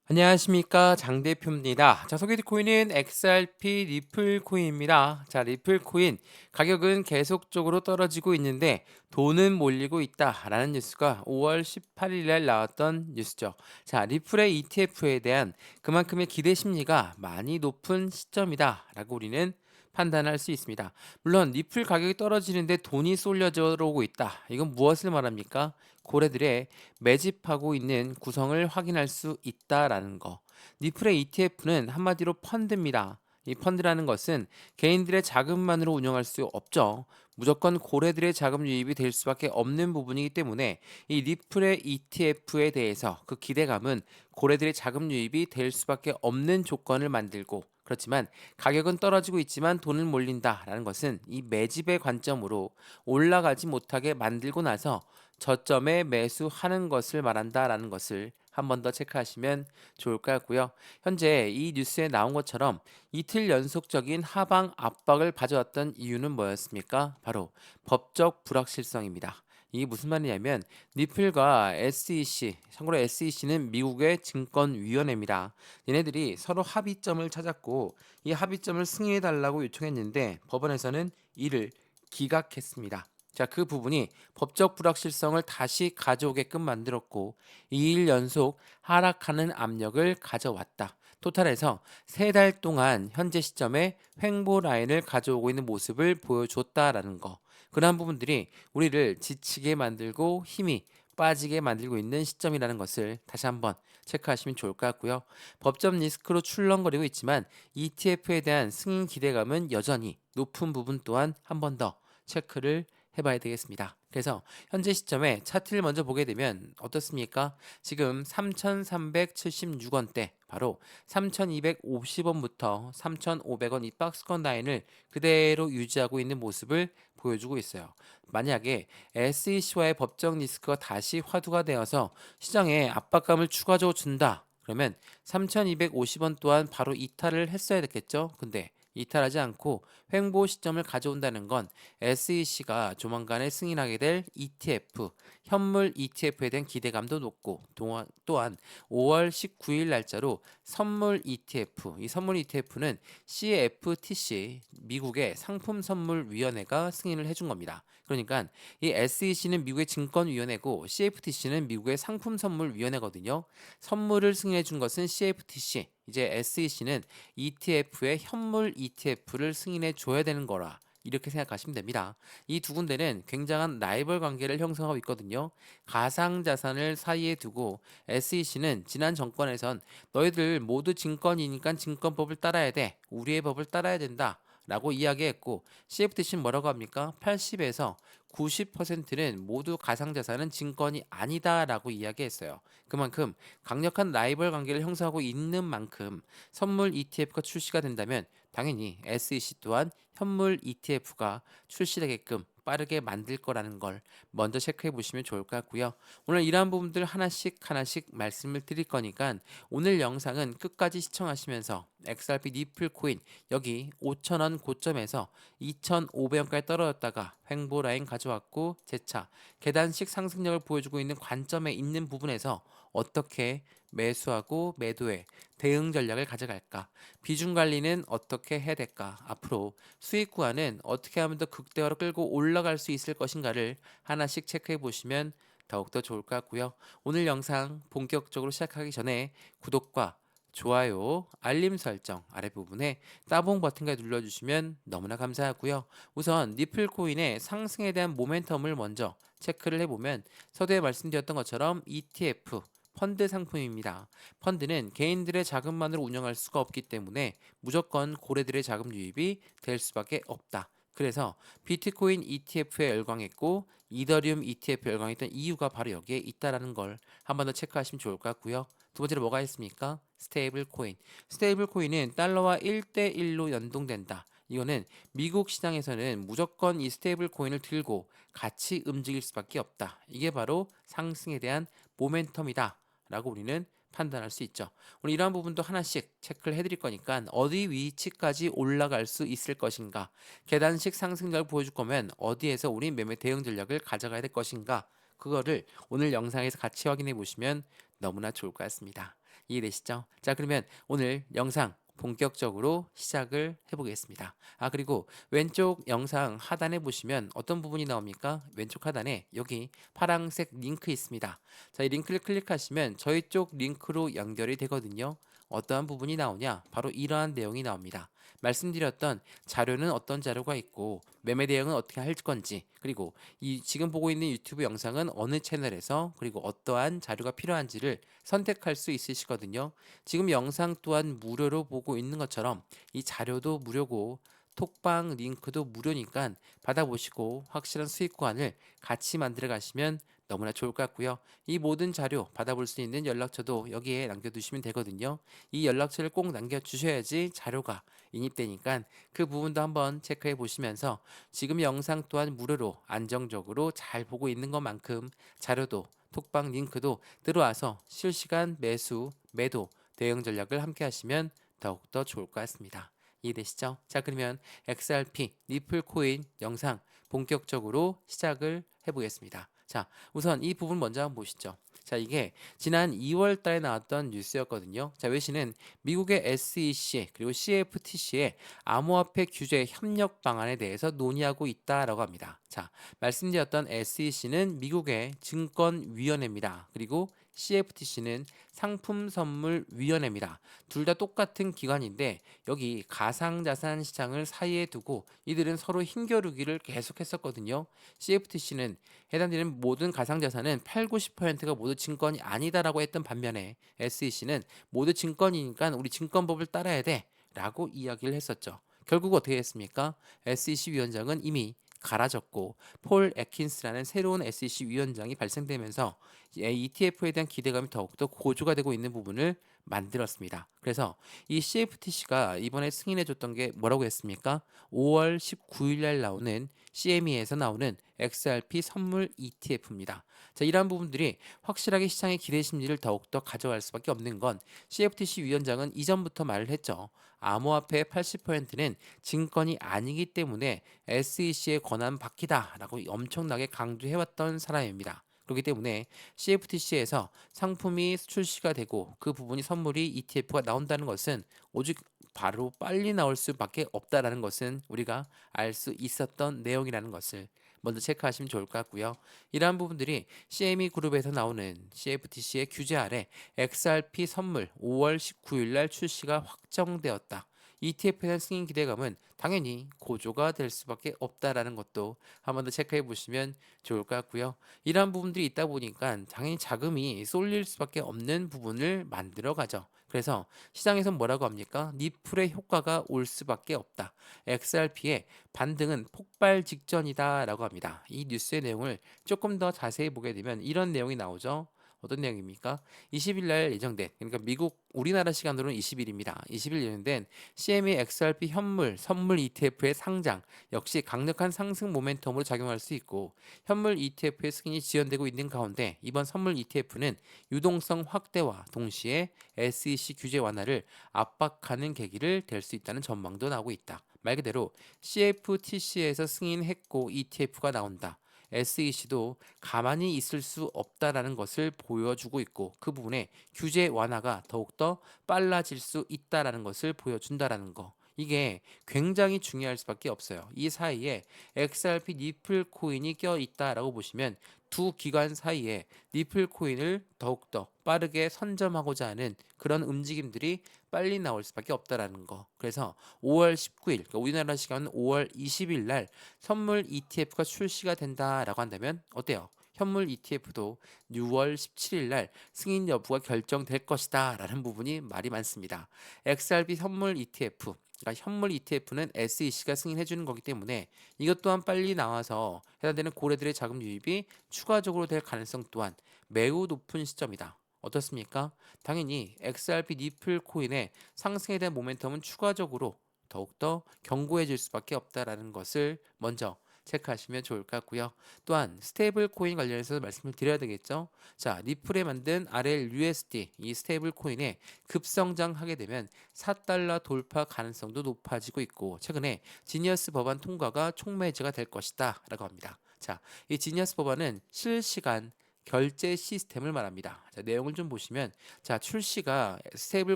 안녕하십니까 장 대표입니다. 자, 소개해드릴 코인은 XRP 리플 코인입니다. 자, 리플 코인 가격은 계속적으로 떨어지고 있는데 돈은 몰리고 있다라는 뉴스가 5월 18일 날 나왔던 뉴스죠. 자, 리플의 ETF에 대한 그만큼의 기대 심리가 많이 높은 시점이다라고 우리는 판단할 수 있습니다. 물론 리플 가격이 떨어지는데 돈이 쏠려져 오고 있다. 이건 무엇을 말합니까? 고래들의 매집하고 있는 구성을 확인할 수 있다라는 거. 니플의 ETF는 한마디로 펀드입니다. 이 펀드라는 것은 개인들의 자금만으로 운영할 수 없죠. 무조건 고래들의 자금 유입이 될 수밖에 없는 부분이기 때문에 이 리플의 ETF에 대해서 그 기대감은 고래들의 자금 유입이 될 수밖에 없는 조건을 만들고, 그렇지만 가격은 떨어지고 있지만 돈을 몰린다라는 것은 이 매집의 관점으로 올라가지 못하게 만들고 나서 저점에 매수하는 것을 말한다라는 것을 한 번 더 체크하시면 좋을 것 같고요. 현재 이 뉴스에 나온 것처럼 이틀 연속적인 하방 압박을 가져왔던 이유는 뭐였습니까? 바로 법적 불확실성입니다. 이게 무슨 말이냐면 니플과 SEC, 참고로 SEC는 미국의 증권위원회입니다. 얘네들이 서로 합의점을 찾았고 이 합의점을 승인해달라고 요청했는데 법원에서는 이를 기각했습니다. 자, 그 부분이 법적 불확실성을 다시 가져오게끔 만들었고 2일 연속 하락하는 압력을 가져왔다. 토탈에서 3달 동안 현재 시점에 횡보 라인을 가져오고 있는 모습을 보여줬다라는 거. 그러한 부분들이 우리를 지치게 만들고 힘이 빠지게 만들고 있는 시점이라는 것을 다시 한번 체크하시면 좋을 것 같고요. 법적 리스크로 출렁거리고 있지만 ETF에 대한 승인 기대감은 여전히 높은 부분 또한 한 번 더 체크를 해봐야 되겠습니다. 그래서 현재 시점에 차트를 먼저 보게 되면 어떻습니까? 지금 3,376원대, 바로 3,250원부터 3,500원 이 박스권 라인을 그대로 유지하고 있는 모습을 보여주고 있어요. 만약에 SEC와의 법적 리스크가 다시 화두가 되어서 시장에 압박감을 추가적으로 준다. 그러면 3,250원 또한 바로 이탈을 했어야 됐겠죠? 근데 이탈하지 않고 횡보 시점을 가져온다는 건 SEC가 조만간에 승인하게 될 ETF, 현물 ETF에 대한 기대감도 높고, 또한 5월 19일 날짜로 선물 ETF, 이 선물 ETF는 CFTC, 미국의 상품선물위원회가 승인을 해준 겁니다. 그러니까 이 SEC는 미국의 증권위원회고 CFTC는 미국의 상품선물위원회거든요. 선물을 승인해 준 것은 CFTC, 이제 SEC는 ETF의 현물 ETF를 승인해 줘야 되는 거라, 이렇게 생각하시면 됩니다. 이 두 군데는 굉장한 라이벌 관계를 형성하고 있거든요. 가상자산을 사이에 두고 SEC는 지난 정권에선 너희들 모두 증권이니까 증권법을 따라야 돼, 우리의 법을 따라야 된다 라고 이야기했고, CFTC는 뭐라고 합니까? 80에서 90%는 모두 가상자산은 증권이 아니다라고 이야기했어요. 그만큼 강력한 라이벌 관계를 형성하고 있는 만큼 선물 ETF가 출시가 된다면 당연히 SEC 또한 현물 ETF가 출시되게끔 빠르게 만들 거라는 걸 먼저 체크해 보시면 좋을 것 같고요. 오늘 이러한 부분들 하나씩 하나씩 말씀을 드릴 거니까 오늘 영상은 끝까지 시청하시면서 XRP 니플 코인 여기 5,000원 고점에서 2,500원까지 떨어졌다가 횡보 라인 가져왔고 재차 계단식 상승력을 보여주고 있는 관점에 있는 부분에서 어떻게 매수하고 매도에 대응 전략을 가져갈까? 비중 관리는 어떻게 해야 될까? 앞으로 수익 구간은 어떻게 하면 더 극대화로 끌고 올라갈 수 있을 것인가를 하나씩 체크해 보시면 더욱더 좋을 것 같고요. 오늘 영상 본격적으로 시작하기 전에 구독과 좋아요, 알림 설정 아랫부분에 따봉 버튼까지 눌러주시면 너무나 감사하고요. 우선 니플 코인의 상승에 대한 모멘텀을 먼저 체크를 해보면 서두에 말씀드렸던 것처럼 ETF, 펀드 상품입니다. 펀드는 개인들의 자금만으로 운영할 수가 없기 때문에 무조건 고래들의 자금 유입이 될 수밖에 없다. 그래서 비트코인 ETF에 열광했고 이더리움 ETF에 열광했던 이유가 바로 여기에 있다라는 걸 한 번 더 체크하시면 좋을 것 같고요. 두 번째로 뭐가 있습니까? 스테이블 코인. 스테이블 코인은 달러와 1대1로 연동된다. 이거는 미국 시장에서는 무조건 이 스테이블 코인을 들고 같이 움직일 수밖에 없다. 이게 바로 상승에 대한 모멘텀이다 라고 우리는 판단할 수 있죠. 오늘 이러한 부분도 하나씩 체크를 해드릴 거니까 어디 위치까지 올라갈 수 있을 것인가, 계단식 상승력을 보여줄 거면 어디에서 우리 매매 대응 전략을 가져가야 될 것인가, 그거를 오늘 영상에서 같이 확인해 보시면 너무나 좋을 것 같습니다. 이해되시죠? 자, 그러면 오늘 영상 본격적으로 시작을 해보겠습니다. 그리고 왼쪽 영상 하단에 보시면 어떤 부분이 나옵니까? 왼쪽 하단에 여기 파란색 링크 있습니다. 자, 이 링크를 클릭하시면 저희 쪽 링크로 연결이 되거든요. 어떠한 부분이 나오냐? 바로 이러한 내용이 나옵니다. 말씀드렸던 자료는 어떤 자료가 있고 매매 대응은 어떻게 할 건지, 그리고 이 지금 보고 있는 유튜브 영상은 어느 채널에서 그리고 어떠한 자료가 필요한지를 선택할 수 있으시거든요. 지금 영상 또한 무료로 보고 있는 것처럼 이 자료도 무료고 톡방 링크도 무료니까 받아보시고 확실한 수익관을 같이 만들어 가시면 너무나 좋을 것 같고요. 이 모든 자료 받아볼 수 있는 연락처도 여기에 남겨두시면 되거든요. 이 연락처를 꼭 남겨주셔야지 자료가 인입되니까 그 부분도 한번 체크해 보시면서 지금 영상 또한 무료로 안정적으로 잘 보고 있는 것만큼 자료도 톡방 링크도 들어와서 실시간 매수, 매도, 대응 전략을 함께 하시면 더욱더 좋을 것 같습니다. 이해되시죠? 자, 그러면 XRP, 리플 코인 영상 본격적으로 시작을 해보겠습니다. 자, 우선 이 부분 먼저 한번 보시죠. 자, 이게 지난 2월 달에 나왔던 뉴스였거든요. 자, 외신은 미국의 SEC 그리고 CFTC의 암호화폐 규제 협력 방안에 대해서 논의하고 있다라고 합니다. 자, 말씀드렸던 SEC는 미국의 증권위원회입니다. 그리고 CFTC는 상품선물위원회입니다. 둘 다 똑같은 기관인데 여기 가상자산 시장을 사이에 두고 이들은 서로 힘겨루기를 계속했었거든요. CFTC는 해당되는 모든 가상자산은 8, 90%가 모두 증권이 아니다라고 했던 반면에 SEC는 모두 증권이니까 우리 증권법을 따라야 돼 라고 이야기를 했었죠. 결국 어떻게 했습니까? SEC 위원장은 이미 갈아졌고 폴 애킨스라는 새로운 SEC 위원장이 발생되면서 ETF에 대한 기대감이 더욱더 고조가 되고 있는 부분을 만들었습니다. 그래서 이 CFTC가 이번에 승인해줬던 게 뭐라고 했습니까? 5월 19일 날 나오는 CME에서 나오는 XRP 선물 ETF입니다. 자, 이러한 부분들이 확실하게 시장의 기대 심리를 더욱더 가져갈 수밖에 없는 건 CFTC 위원장은 이전부터 말을 했죠. 암호화폐의 80%는 증권이 아니기 때문에 SEC의 권한 받기다라고 엄청나게 강조해왔던 사람입니다. 그렇기 때문에 CFTC에서 상품이 출시가 되고 그 부분이 선물이 ETF가 나온다는 것은 오직 바로 빨리 나올 수밖에 없다라는 것은 우리가 알 수 있었던 내용이라는 것을 먼저 체크하시면 좋을 것 같고요. 이러한 부분들이 CME 그룹에서 나오는 CFTC의 규제 아래 XRP 선물 5월 19일 날 출시가 확정되었다. ETF에 대한 승인 기대감은 당연히 고조가 될 수밖에 없다라는 것도 한 번 더 체크해 보시면 좋을 것 같고요. 이러한 부분들이 있다 보니까 당연히 자금이 쏠릴 수밖에 없는 부분을 만들어 가죠. 그래서 시장에서 뭐라고 합니까? 니플의 효과가 올 수밖에 없다. XRP의 반등은 폭발 직전이다라고 합니다. 이 뉴스의 내용을 조금 더 자세히 보게 되면 이런 내용이 나오죠. 어떤 내용입니까? 20일 날 예정된, 그러니까 미국 우리나라 시간으로는 20일입니다. 20일 예정된 CME XRP 현물 선물 ETF의 상장 역시 강력한 상승 모멘텀으로 작용할 수 있고 현물 ETF의 승인이 지연되고 있는 가운데 이번 선물 ETF는 유동성 확대와 동시에 SEC 규제 완화를 압박하는 계기를 될 수 있다는 전망도 나오고 있다. 말 그대로 CFTC에서 승인했고 ETF가 나온다. SEC도 가만히 있을 수 없다라는 것을 보여주고 있고 그 부분에 규제 완화가 더욱더 빨라질 수 있다라는 것을 보여준다라는 거. 이게 굉장히 중요할 수밖에 없어요. 이 사이에 XRP 니플 코인이 껴 있다라고 보시면 두 기관 사이에 니플 코인을 더욱더 빠르게 선점하고자 하는 그런 움직임들이 빨리 나올 수밖에 없다라는 거. 그래서 5월 19일, 그러니까 우리나라 시간은 5월 20일 날 선물 ETF가 출시가 된다라고 한다면 어때요? 현물 ETF도 6월 17일 날 승인 여부가 결정될 것이다 라는 부분이 말이 많습니다. XRP 선물 ETF, 그러니까 현물 ETF는 SEC가 승인해 주는 거기 때문에 이것 또한 빨리 나와서 해당되는 고래들의 자금 유입이 추가적으로 될 가능성 또한 매우 높은 시점이다. 어떻습니까? 당연히 XRP 니플 코인의 상승에 대한 모멘텀은 추가적으로 더욱더 견고해질 수밖에 없다라는 것을 먼저 체크하시면 좋을 것 같고요. 또한 스테이블 코인 관련해서 말씀을 드려야 되겠죠. 자, 리플에 만든 RLUSD 이 스테이블 코인에 급성장하게 되면 4달러 돌파 가능성도 높아지고 있고 최근에 지니어스 법안 통과가 촉매제가 될 것이다 라고 합니다. 자, 이 지니어스 법안은 실시간 결제 시스템을 말합니다. 자, 내용을 좀 보시면 자, 스테이블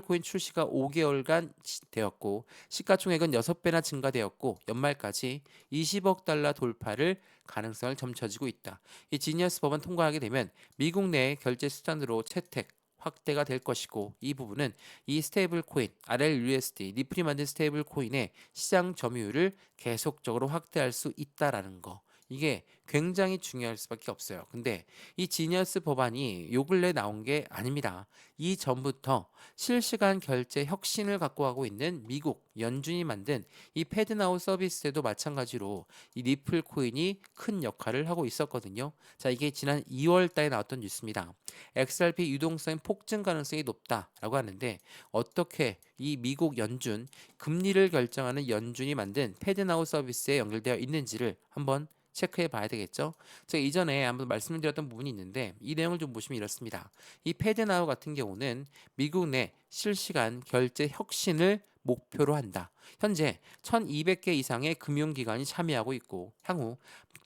코인 출시가 5개월간 되었고 시가총액은 6배나 증가되었고 연말까지 20억 달러 돌파를 가능성을 점쳐지고 있다. 이 지니어스 법안 통과하게 되면 미국 내 결제 수단으로 채택 확대가 될 것이고 이 부분은 이 스테이블 코인 RLUSD 리플이 만든 스테이블 코인의 시장 점유율을 계속적으로 확대할 수 있다라는 거. 이게 굉장히 중요할 수밖에 없어요. 근데 이 지니어스 법안이 요 근래 나온 게 아닙니다. 이전부터 실시간 결제 혁신을 갖고 가고 있는 미국 연준이 만든 이 패드나우 서비스에도 마찬가지로 이 리플 코인이 큰 역할을 하고 있었거든요. 자, 이게 지난 2월 달에 나왔던 뉴스입니다. XRP 유동성 폭증 가능성이 높다라고 하는데 어떻게 이 미국 연준 금리를 결정하는 연준이 만든 패드나우 서비스에 연결되어 있는지를 한번 체크해 봐야 되겠죠. 제가 이전에 한번 말씀드렸던 부분이 있는데 이 내용을 좀 보시면 이렇습니다. 이 패드나우 같은 경우는 미국 내 실시간 결제 혁신을 목표로 한다. 현재 1200개 이상의 금융기관이 참여하고 있고 향후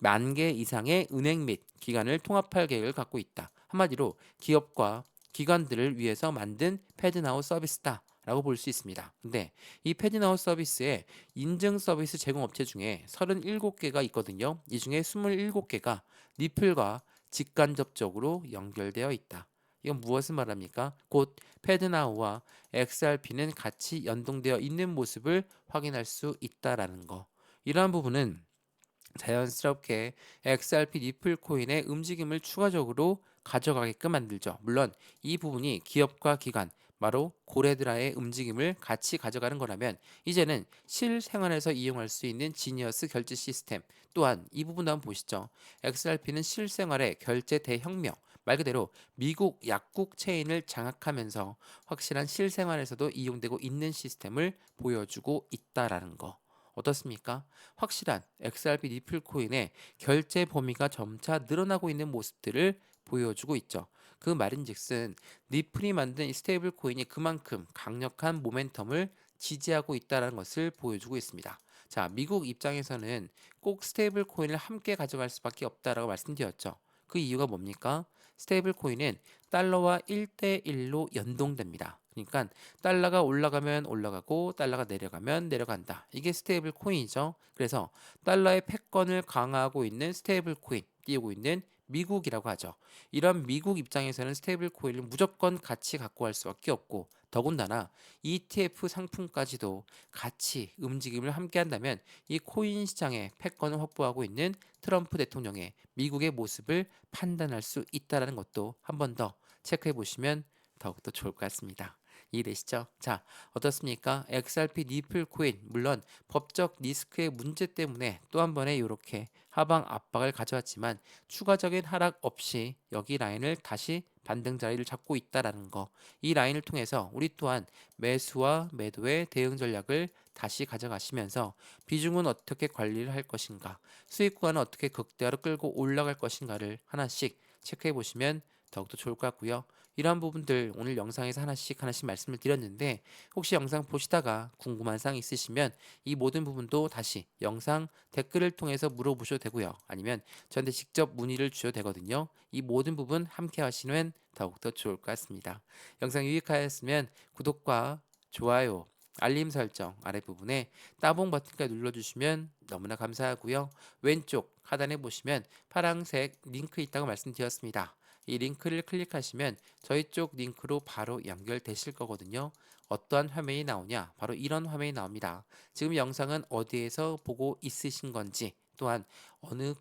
10,000개 이상의 은행 및 기관을 통합할 계획을 갖고 있다. 한마디로 기업과 기관들을 위해서 만든 패드나우 서비스다. 라고 볼 수 있습니다. 근데 이 패드나우 서비스에 인증 서비스 제공 업체 중에 37개가 있거든요. 이 중에 27개가 리플과 직간접적으로 연결되어 있다. 이건 무엇을 말합니까? 곧 패드나우와 XRP는 같이 연동되어 있는 모습을 확인할 수 있다라는 거. 이러한 부분은 자연스럽게 XRP 리플 코인의 움직임을 추가적으로 가져가게끔 만들죠. 물론 이 부분이 기업과 기관, 바로 고래드라의 움직임을 같이 가져가는 거라면 이제는 실생활에서 이용할 수 있는 지니어스 결제 시스템 또한 이 부분도 한번 보시죠. XRP는 실생활의 결제 대혁명, 말 그대로 미국 약국 체인을 장악하면서 확실한 실생활에서도 이용되고 있는 시스템을 보여주고 있다라는 거. 어떻습니까? 확실한 XRP 리플 코인의 결제 범위가 점차 늘어나고 있는 모습들을 보여주고 있죠. 그 말인즉슨 리플이 만든 이 스테이블 코인이 그만큼 강력한 모멘텀을 지지하고 있다는 것을 보여주고 있습니다. 자, 미국 입장에서는 꼭 스테이블 코인을 함께 가져갈 수밖에 없다라고 말씀드렸죠. 그 이유가 뭡니까? 스테이블 코인은 달러와 1대1로 연동됩니다. 그러니까 달러가 올라가면 올라가고 달러가 내려가면 내려간다. 이게 스테이블 코인이죠. 그래서 달러의 패권을 강화하고 있는 스테이블 코인 띄우고 있는 미국이라고 하죠. 이런 미국 입장에서는 스테이블 코인을 무조건 같이 갖고 갈 수밖에 없고 더군다나 ETF 상품까지도 같이 움직임을 함께 한다면 이 코인 시장의 패권을 확보하고 있는 트럼프 대통령의 미국의 모습을 판단할 수 있다는 것도 한 번 더 체크해 보시면 더욱더 좋을 것 같습니다. 이해되시죠? 자, 어떻습니까? XRP 리플 코인 물론 법적 리스크의 문제 때문에 또 한 번에 이렇게 하방 압박을 가져왔지만 추가적인 하락 없이 여기 라인을 다시 반등 자리를 잡고 있다라는 거. 이 라인을 통해서 우리 또한 매수와 매도의 대응 전략을 다시 가져가시면서 비중은 어떻게 관리를 할 것인가, 수익 구간은 어떻게 극대화로 끌고 올라갈 것인가를 하나씩 체크해 보시면 더욱더 좋을 것 같고요. 이러한 부분들 오늘 영상에서 하나씩 하나씩 말씀을 드렸는데 혹시 영상 보시다가 궁금한 사항 있으시면 이 모든 부분도 다시 영상 댓글을 통해서 물어보셔도 되고요. 아니면 저한테 직접 문의를 주셔도 되거든요. 이 모든 부분 함께 하시면 더욱더 좋을 것 같습니다. 영상 유익하였으면 구독과 좋아요, 알림 설정 아래 부분에 따봉 버튼까지 눌러주시면 너무나 감사하고요. 왼쪽 하단에 보시면 파란색 링크 있다고 말씀드렸습니다. 이 링크를 클릭하시면 저희 쪽 링크로 바로 연결되실 거거든요. 어떠한 화면이 나오냐? 바로 이런 화면이 나옵니다. 지금 영상은 어디에서 보고 있으신 건지 또한 어느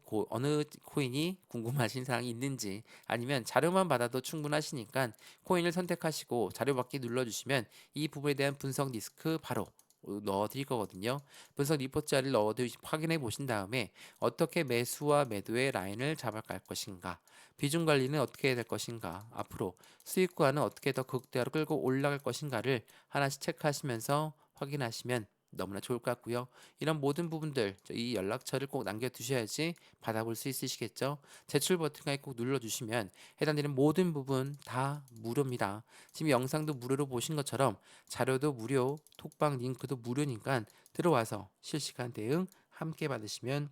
코인이 궁금하신 사항이 있는지 아니면 자료만 받아도 충분하시니까 코인을 선택하시고 자료 받기 눌러주시면 이 부분에 대한 분석 리스크 바로 넣어 드릴 거거든요. 분석 리포트 자리를 확인해 보신 다음에 어떻게 매수와 매도의 라인을 잡아갈 것인가, 비중 관리는 어떻게 해야 될 것인가, 앞으로 수익 구간은 어떻게 더 극대화로 끌고 올라갈 것인가를 하나씩 체크하시면서 확인하시면 너무나 좋을 것 같고요. 이런 모든 부분들 이 연락처를 꼭 남겨두셔야지 받아볼 수 있으시겠죠. 제출 버튼까지 꼭 눌러주시면 해당되는 모든 부분 다 무료입니다. 지금 영상도 무료로 보신 것처럼 자료도 무료, 톡방 링크도 무료니까 들어와서 실시간 대응 함께 받으시면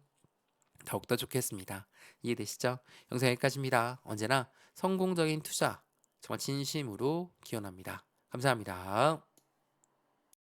더욱더 좋겠습니다. 이해되시죠? 영상 여기까지입니다. 언제나 성공적인 투자 정말 진심으로 기원합니다. 감사합니다.